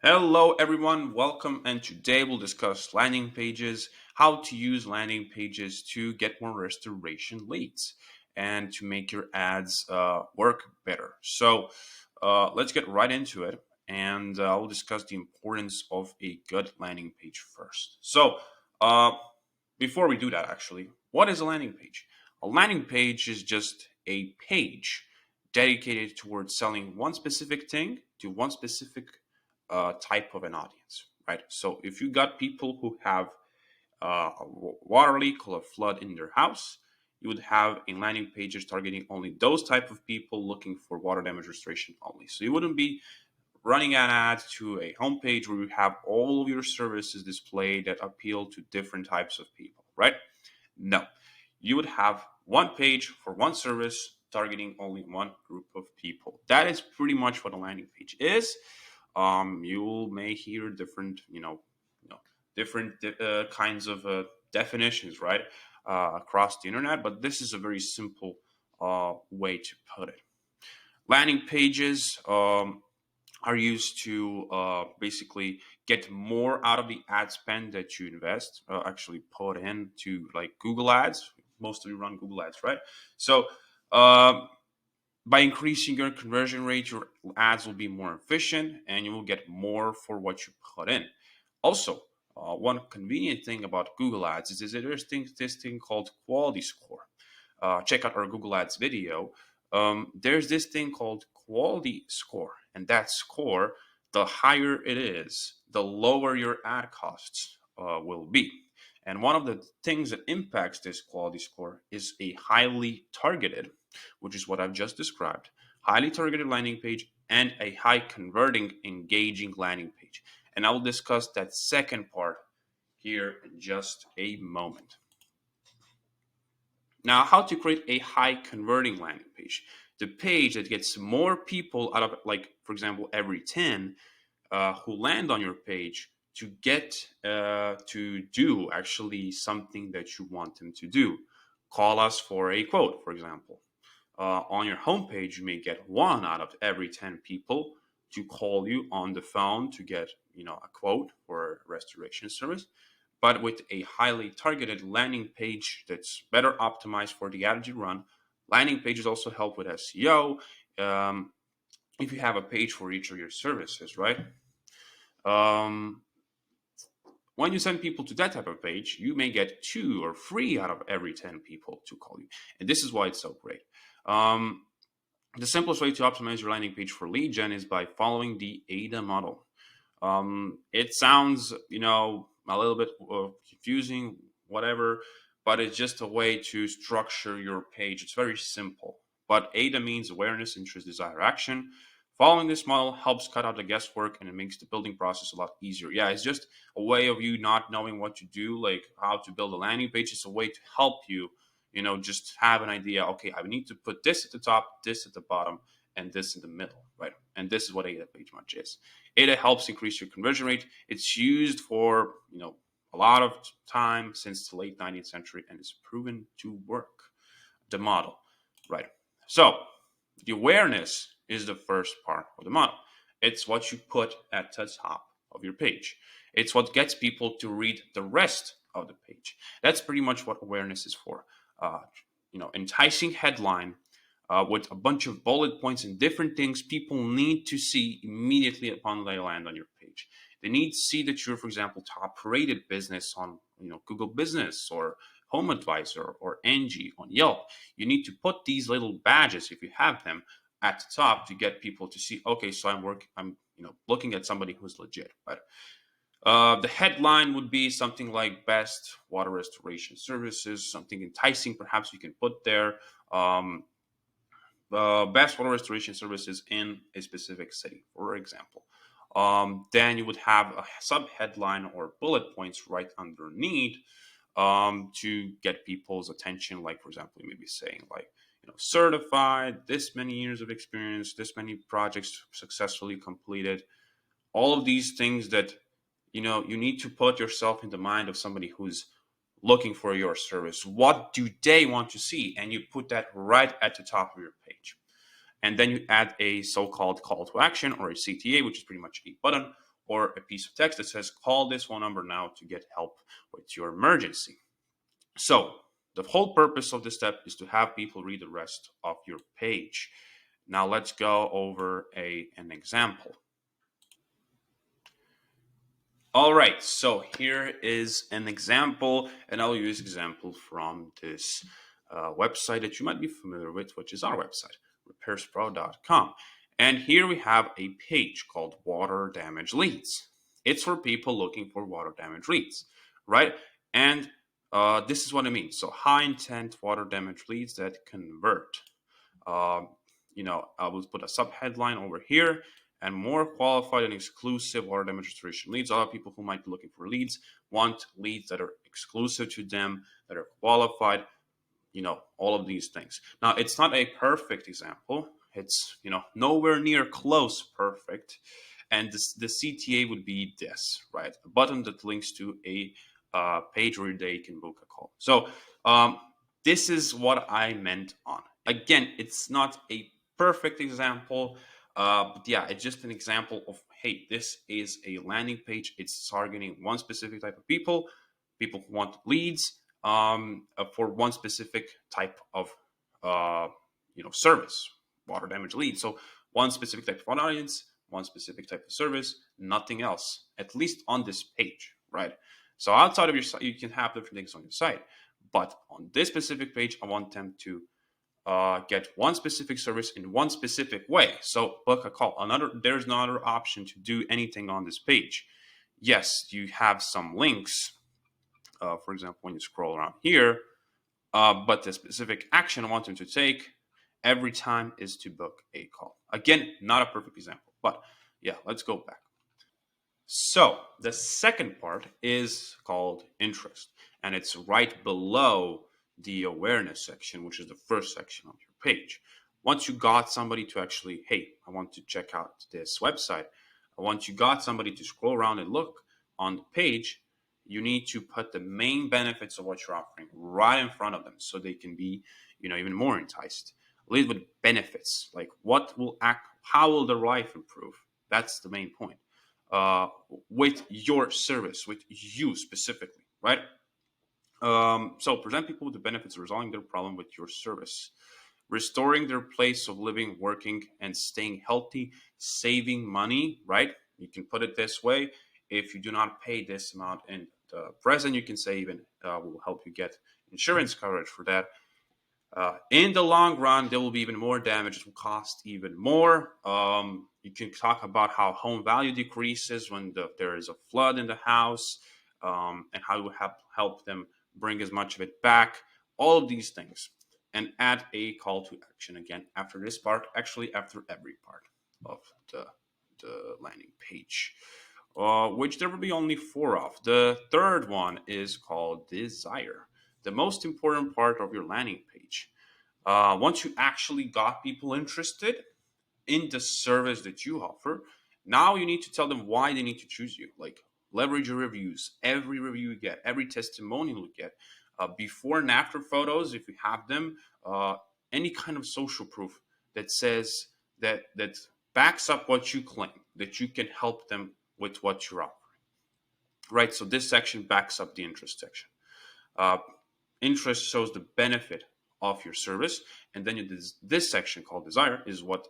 Hello, everyone. Welcome. And today we'll discuss landing pages, how to use landing pages to get more restoration leads and to make your ads work better. Let's get right into it. And we'll discuss the importance of a good landing page first. Uh, Before we do that, actually, what is a landing page? A landing page is just a page dedicated towards selling one specific thing to one specific type of an audience, right? So if you got people who have a water leak or a flood in their house, you would have a landing pages targeting only those type of people looking for water damage restoration only. So you wouldn't be running an ad to a homepage where you have all of your services displayed that appeal to different types of people, right? No, you would have one page for one service targeting only one group of people. That is pretty much what a landing page is. You may hear different, different kinds of definitions, right, across the internet. But this is a very simple way to put it. Landing pages are used to basically get more out of the ad spend that you invest, actually put into like Google Ads. Most of you run Google Ads, right? So. Uh, by increasing your conversion rate, your ads will be more efficient and you will get more for what you put in. Also, one convenient thing about Google Ads is that there's this thing called quality score. Check out our Google Ads video. There's this thing called quality score, and that score, the higher it is, the lower your ad costs will be. And one of the things that impacts this quality score is a highly targeted, which is what I've just described, highly targeted landing page and a high converting, engaging landing page. And I will discuss that second part here in just a moment. Now, how to create a high converting landing page? The page that gets more people out of, like, for example, every 10 who land on your page to get to do actually something that you want them to do. Call us for a quote, for example. On your homepage, you may get one out of every 10 people to call you on the phone to get, a quote for a restoration service. But with a highly targeted landing page that's better optimized for the ad you run, landing pages also help with SEO. If you have a page for each of your services, right? Um, when you send people to that type of page, you may get two or three out of every 10 people to call you. And this is why it's so great. The simplest way to optimize your landing page for lead gen is by following the ADA model. It sounds, a little bit confusing, whatever, but it's just a way to structure your page. It's very simple. But ADA means awareness, interest, desire, action. Following this model helps cut out the guesswork and it makes the building process a lot easier. Yeah, it's just a way of you not knowing what to do, like how to build a landing page. It's a way to help you, just have an idea. Okay, I need to put this at the top, this at the bottom, and this in the middle, right? And this is what ADA page much is. ADA helps increase your conversion rate. It's used for, a lot of time since the late 19th century and it's proven to work. The model, right? So the awareness is the first part of the model. It's what you put at the top of your page. It's what gets people to read the rest of the page. That's pretty much what awareness is for. Enticing headline with a bunch of bullet points and different things people need to see immediately upon they land on your page. They need to see that you're, for example, top-rated business on Google Business or Home Advisor or Angie on Yelp. You need to put these little badges, if you have them, at the top to get people to see. Okay, so I'm looking at somebody who's legit. But the headline would be something like "Best Water Restoration Services," something enticing, perhaps you can put there. Best water restoration services in a specific city, for example. Then you would have a sub headline or bullet points right underneath to get people's attention. Like, for example, you may be saying like, certified, this many years of experience, this many projects successfully completed. All of these things that you need to put yourself in the mind of somebody who's looking for your service. What do they want to see? And you put that right at the top of your page. And then you add a so-called call to action or a CTA, which is pretty much a button. or a piece of text that says, call this phone number now to get help with your emergency. So the whole purpose of this step is to have people read the rest of your page. Now let's go over an example. All right, so here is an example, and I'll use example from this website that you might be familiar with, which is our website, repairspro.com. And here we have a page called Water Damage Leads. It's for people looking for water damage leads, right? And this is what I mean. So high intent water damage leads that convert. Um, I will put a sub headline over here, and more qualified and exclusive water damage restoration leads. A lot of people who might be looking for leads want leads that are exclusive to them, that are qualified, all of these things. Now, it's not a perfect example. It's, nowhere near close perfect. And the CTA would be this, right? A button that links to a page where they can book a call. So this is what I meant on. Again, it's not a perfect example, but yeah, it's just an example of, hey, this is a landing page. It's targeting one specific type of people who want leads for one specific type of service, water damage lead. So one specific type of audience, one specific type of service, nothing else, at least on this page, right? So outside of your site, you can have different things on your site, but on this specific page, I want them to get one specific service in one specific way. So book a call. There's another option to do anything on this page. Yes, you have some links. For example, when you scroll around here, but the specific action I want them to take every time is to book a call. Again, not a perfect example, but yeah, let's go back. So the second part is called interest, and it's right below the awareness section, which is the first section of your page. Once you got somebody to actually, hey, I want to check out this website, once you got somebody to scroll around and look on the page, you need to put the main benefits of what you're offering right in front of them so they can be, even more enticed. Lead with benefits, like how will their life improve? That's the main point. With your service, with you specifically, right? So present people with the benefits of resolving their problem with your service, restoring their place of living, working, and staying healthy, saving money, right? You can put it this way. If you do not pay this amount in the present, you can say even will help you get insurance coverage for that. In the long run, there will be even more damage. It will cost even more. You can talk about how home value decreases when there is a flood in the house, and how you help them bring as much of it back. All of these things. And add a call to action again after this part, actually after every part of the landing page, which there will be only 4 of. The third one is called desire, the most important part of your landing page. Once you actually got people interested in the service that you offer, now you need to tell them why they need to choose you. Like, leverage your reviews, every review you get, every testimonial you get, before and after photos, if you have them, any kind of social proof that says that backs up what you claim, that you can help them with what you're offering. Right. So this section backs up the interest section. Uh, Interest shows the benefit of your service, and then this section called desire is what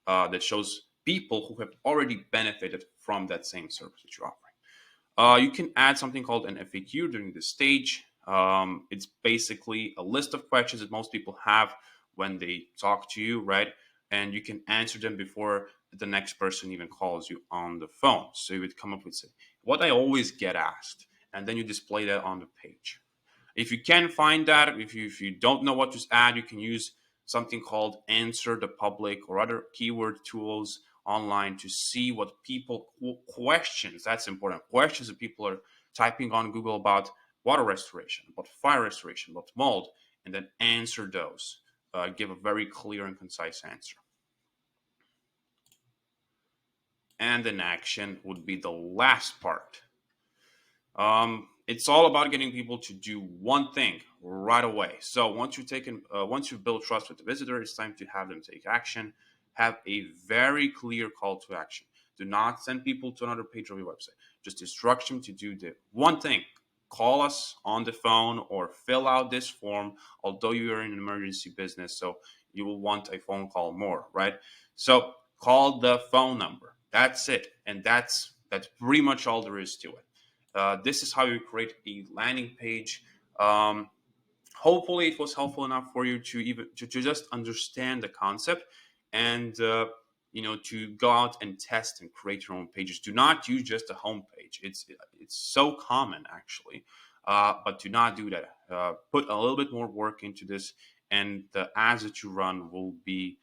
that shows people who have already benefited from that same service that you're offering. You can add something called an FAQ during this stage. It's basically a list of questions that most people have when they talk to you, right? And you can answer them before the next person even calls you on the phone. So you would come up with, say, what I always get asked, and then you display that on the page. If you can find that, if you don't know what to add, you can use something called Answer the Public or other keyword tools online to see what people questions. That's important. Questions that people are typing on Google about water restoration, about fire restoration, about mold, and then answer those. Give a very clear and concise answer. And an action would be the last part. It's all about getting people to do one thing right away. So once you've built trust with the visitor, it's time to have them take action. Have a very clear call to action. Do not send people to another page of your website. Just instruct them to do the one thing. Call us on the phone or fill out this form, although you are in an emergency business, so you will want a phone call more, right? So call the phone number. That's it. And that's pretty much all there is to it. This is how you create a landing page. Hopefully it was helpful enough for you to even to just understand the concept, and to go out and test and create your own pages. Do not use just a home page. It's so common actually, but do not do that. Put a little bit more work into this, and the ads that you run will be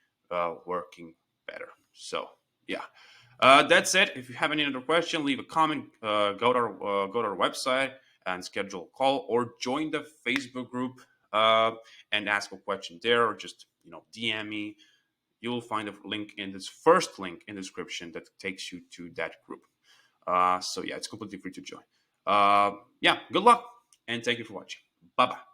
working better. So yeah. That's it. If you have any other question, leave a comment. Go to our website and schedule a call, or join the Facebook group and ask a question there, or just DM me. You will find a link in this first link in the description that takes you to that group. So yeah, it's completely free to join. Yeah, good luck and thank you for watching. Bye bye.